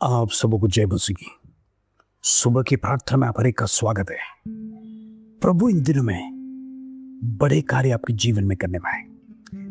आप सबों को जय मसीह की। सुबह की प्रार्थना में आप हर एक का स्वागत है। प्रभु इन दिनों में बड़े कार्य आपके जीवन में करने पाए,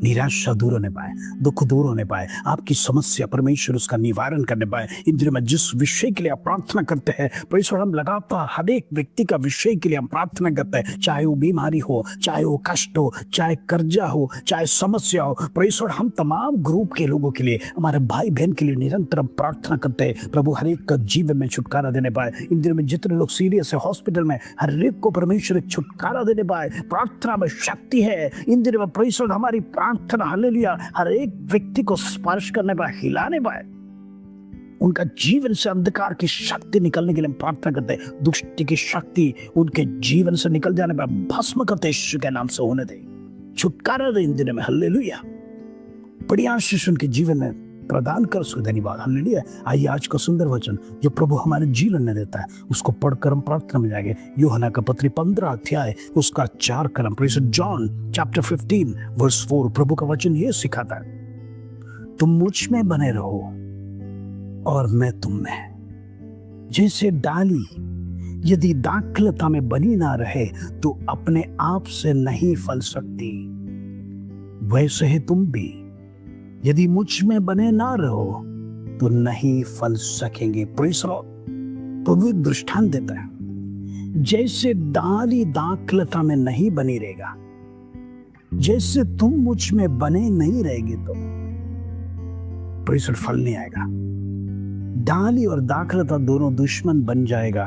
निराशा दूर होने पाए, दुख दूर होने पाए, आपकी समस्या परमेश्वर उसका निवारण करने पाए। इन दिनों में जिस विषय के लिए आप प्रार्थना करते हैं, परमेश्वर हम लगातार हर एक व्यक्ति का विषय के लिए हम प्रार्थना करते हैं, चाहे वो बीमारी हो, चाहे वो कष्ट हो, चाहे कर्जा हो, चाहे समस्या हो। परमेश्वर हम तमाम ग्रुप के लोगों के लिए, हमारे भाई बहन के लिए निरंतर हम प्रार्थना करते हैं, प्रभु हर एक का जीवन में छुटकारा देने पाए। इन दिनों में जितने लोग सीरियस है हॉस्पिटल में, हर एक को परमेश्वर छुटकारा देने पाए। प्रार्थना में शक्ति है। इन दिनों में परमेश्वर हमारी प्रार्थना हालेलुया हर एक व्यक्ति को स्पर्श करने पाए, हिलाने पाए, उनका जीवन से अंधकार की शक्ति निकलने के लिए हम प्रार्थना करते हैं। दुष्ट की शक्ति उनके जीवन से निकल जाने पर भस्म करते यीशु के नाम से होने दे, छुटकारा दे इन दिनों में। हालेलुया बड़ी आशीष उनके जीवन में प्रदान कर, उसको धन्यवाद। हालेलुया। आइए आज का सुंदर वचन जो प्रभु हमारे जीवन में देता है उसको पढ़कर हम प्रार्थना में जाएंगे। यूहन्ना का पत्री 15 अध्याय उसका 4 कलम, जॉन चैप्टर 15 वर्स 4। प्रभु का वचन ये सिखाता है, तुम मुझ में बने रहो और मैं तुम में। जैसे डाली यदि दाखलता में बनी ना रहे तो अपने आप से नहीं फल सकती, वैसे ही तुम भी यदि मुझ में बने ना रहो तो नहीं फल सकेंगे। प्रभु एक दृष्टांत देता है, जैसे डाली दाखलता में नहीं बनी रहेगा, जैसे तुम मुझ में बने नहीं रहेगे तो फल नहीं आएगा। डाली और दाखलता दोनों दुश्मन बन जाएगा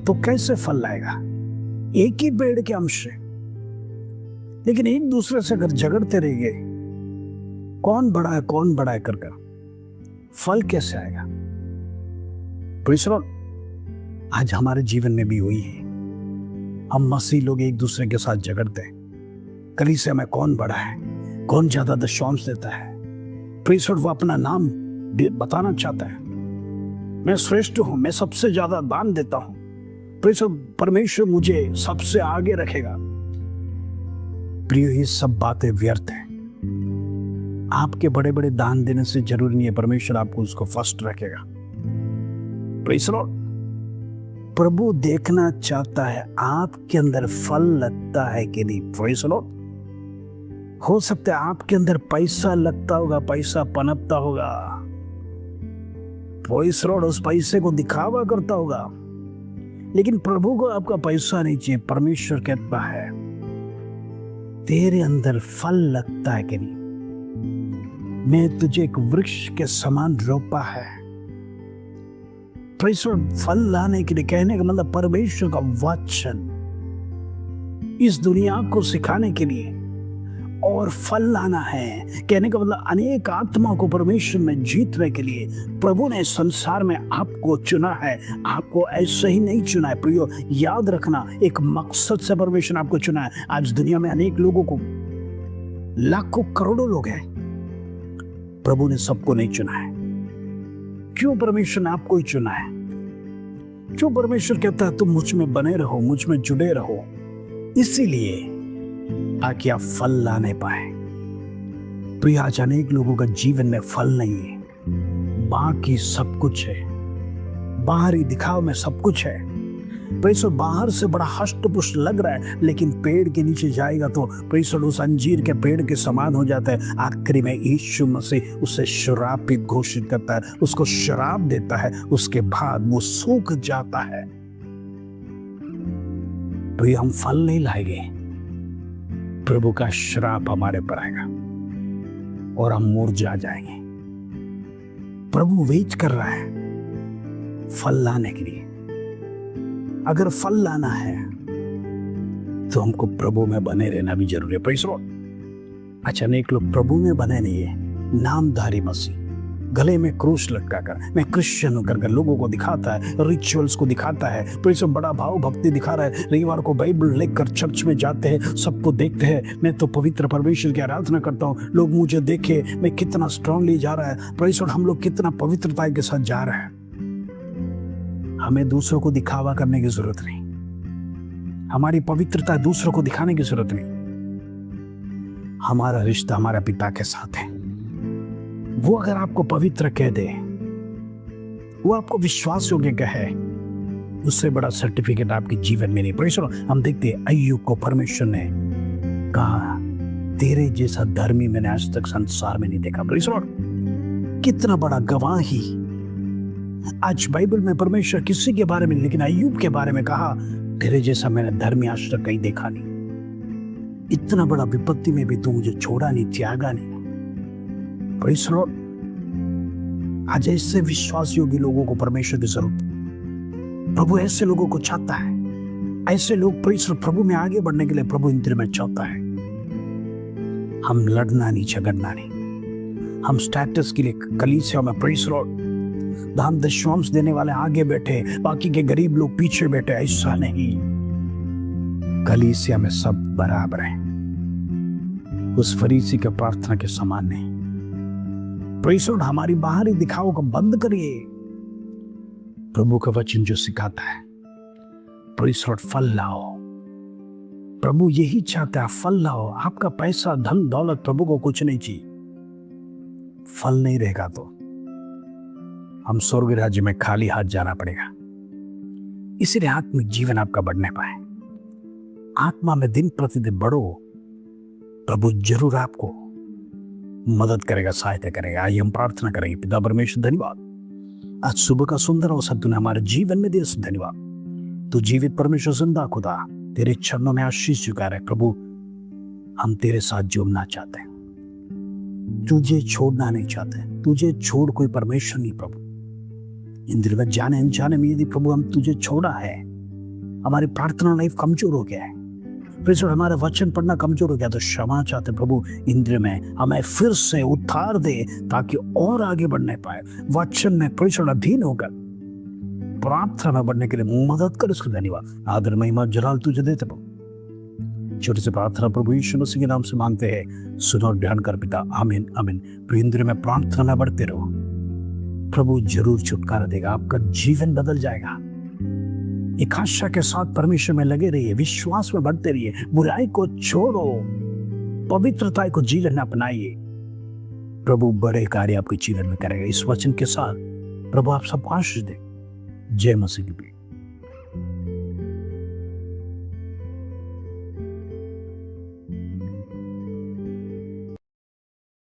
तो कैसे फल लाएगा? एक ही पेड़ के अंश है, लेकिन एक दूसरे से अगर झगड़ते रहेंगे, कौन बड़ा है कर फल कैसे आएगा? आज हमारे जीवन में भी हुई है, हम मसीह लोग एक दूसरे के साथ झगड़ते हैं। कलीसिया में कौन बड़ा है, कौन ज्यादा दशांश देता है। वो अपना नाम बताना चाहता है, मैं श्रेष्ठ हूं, मैं सबसे ज्यादा दान देता हूं, परमेश्वर मुझे सबसे आगे रखेगा। प्रिय, ये सब बातें व्यर्थ है। आपके बड़े बड़े दान देने से जरूरी नहीं है परमेश्वर आपको उसको फर्स्ट रखेगा। प्रभु देखना चाहता है आपके अंदर फल लगता है कि नहीं। हो सकता है आपके अंदर पैसा लगता होगा, पैसा पनपता होगा, उस पैसे को दिखावा करता होगा, लेकिन प्रभु को आपका पैसा नहीं चाहिए। परमेश्वर कहता है तेरे अंदर फल लगता है कि नहीं। मैं तुझे एक वृक्ष के समान रोपा है। फल लाने के लिए, कहने का मतलब परमेश्वर का वचन इस दुनिया को सिखाने के लिए और फल लाना है। कहने का मतलब अनेक आत्मा को परमेश्वर में जीतने के लिए प्रभु ने संसार में आपको चुना है। आपको ऐसे ही नहीं चुना है प्रियो, याद रखना, एक मकसद से परमेश्वर आपको चुना है। आज दुनिया में अनेक लोगों को, लाखों करोड़ों लोग हैं, प्रभु ने सबको नहीं चुना है। क्यों परमेश्वर ने आपको ही चुना है? क्यों परमेश्वर कहता है तुम मुझ में बने रहो, मुझ में जुड़े रहो? इसीलिए ताकि आप फल लाने पाए। तो आज अनेक लोगों का जीवन में फल नहीं है, बाकी सब कुछ है, बाहरी दिखाव में सब कुछ है। परमेश्वर बाहर से बड़ा हष्ट पुष्ट लग रहा है, लेकिन पेड़ के नीचे जाएगा तो परमेश्वर उस अंजीर के पेड़ के समान हो जाता है। आखिरी में यीशु मसीह उसे श्रापित घोषित करता है, उसको श्राप देता है, उसके बाद वो सूख जाता है। तो ये हम फल नहीं लाएंगे, प्रभु का श्राप हमारे पर आएगा और हम मुरझा जाएंगे। प्रभु वेट कर रहा है फल लाने के लिए। अगर फल लाना है तो हमको प्रभु में बने रहना भी जरूरी है। अच्छा, अनेक लोग प्रभु में बने नहीं है, नामधारी मसीह, गले में क्रूस लटका कर, मैं क्रिश्चियन होकर कर लोगों को दिखाता है, रिचुअल्स को दिखाता है, तो बड़ा भाव भक्ति दिखा रहा है। रविवार को बाइबल लेकर चर्च में जाते हैं, सबको देखते हैं मैं तो पवित्र परमेश्वर की आराधना करता हूँ, लोग मुझे देखे मैं कितना स्ट्रांगली जा रहा है। परमेश्वर, हम लोग कितना पवित्रता के साथ जा रहे हैं। हमें दूसरों को दिखावा करने की जरूरत नहीं, हमारी पवित्रता दूसरों को दिखाने की जरूरत नहीं। हमारा रिश्ता हमारे पिता के साथ है। वो अगर आपको पवित्र कह दे वो आपको विश्वास योग्य कहे, उससे बड़ा सर्टिफिकेट आपके जीवन में नहीं। परमेश्वर, हम देखते हैं अय्यूब को परमेश्वर ने कहा, तेरे जैसा धर्मी मैंने आज तक संसार में नहीं देखा। परमेश्वर, कितना बड़ा गवाही। आज बाइबल में परमेश्वर किसी के बारे में, लेकिन अय्यूब के बारे में कहा, तेरे जैसा मैंने धर्मी आज तक कहीं देखा नहीं। इतना बड़ा विपत्ति में भी तू मुझे छोड़ा नहीं, त्यागा नहीं। परमेश्वर, आज ऐसे विश्वास योग्य लोगों को परमेश्वर की जरूरत है। प्रभु ऐसे लोगों को चाहता है। ऐसे लोग परमेश्वर प्रभु में आगे बढ़ने के लिए प्रभु इन दिनों में चाहता है। हम लड़ना नहीं, झगड़ना नहीं, हम स्टेटस के लिए कलीसिया में परमेश्वर दान दशमांश देने वाले आगे बैठे, बाकी के गरीब लोग पीछे बैठे, ऐसा नहीं। कलीसिया में सब बराबर है, उस फरीसी के प्रार्थना के समान नहीं। परमेश्वर, हमारी बाहरी दिखावों को बंद करिए। प्रभु का वचन जो सिखाता है, परमेश्वर फल लाओ। प्रभु यही चाहता है, फल लाओ। आपका पैसा, धन दौलत प्रभु को कुछ नहीं चाहिए। फल नहीं रहेगा तो हम स्वर्ग राज्य में खाली हाथ जाना पड़ेगा। इसलिए आत्मिक जीवन आपका बढ़ने पाए, आत्मा में दिन प्रतिदिन बढ़ो, प्रभु जरूर आपको मदद करेगा, सहायता करेगा। आइए हम प्रार्थना करेंगे। पिता परमेश्वर, धन्यवाद आज सुबह का सुंदर अवसर तूने हमारे जीवन में दिया। धन्यवाद, तू जीवित परमेश्वर, जिंदा खुदा, तेरे चरणों में आशीष झुका रहे। प्रभु, हम तेरे साथ जुड़ना चाहते हैं, तुझे छोड़ना नहीं चाहते। तुझे छोड़ कोई परमेश्वर नहीं। प्रभु, इन दिनों में जाने अनजाने में यदि प्रभु हम तुझे छोड़ा है, हमारी प्रार्थना लाइफ कमजोर हो गया है, परमेश्वर हमारा वचन पढ़ना कमजोर हो गया, तो क्षमा चाहते प्रभु। इन दिनों में हमें फिर से उद्धार दे ताकि और आगे बढ़ने पाए, वचन में परमेश्वर अधीन होकर प्रार्थना में बढ़ने के लिए मदद कर। उसको धन्यवाद, आदर, महिमा, जलाल तुझे देते प्रभु। छोटे से प्रार्थना प्रभु यीशु मसीह के नाम से मांगते हैं, सुनो और ध्यान कर पिता, आमीन आमीन। तो इन दिनों में प्रार्थना में बढ़ते रहो, प्रभु जरूर छुटकारा देगा, आपका जीवन बदल जाएगा। एक आशा के साथ परमेश्वर में लगे रहिए, विश्वास में बढ़ते रहिए, बुराई को छोड़ो, पवित्रता को जीवन अपनाइए। प्रभु बड़े कार्य आपके जीवन में करेगा। इस वचन के साथ प्रभु आप सब आशीष दे। जय मसीह की।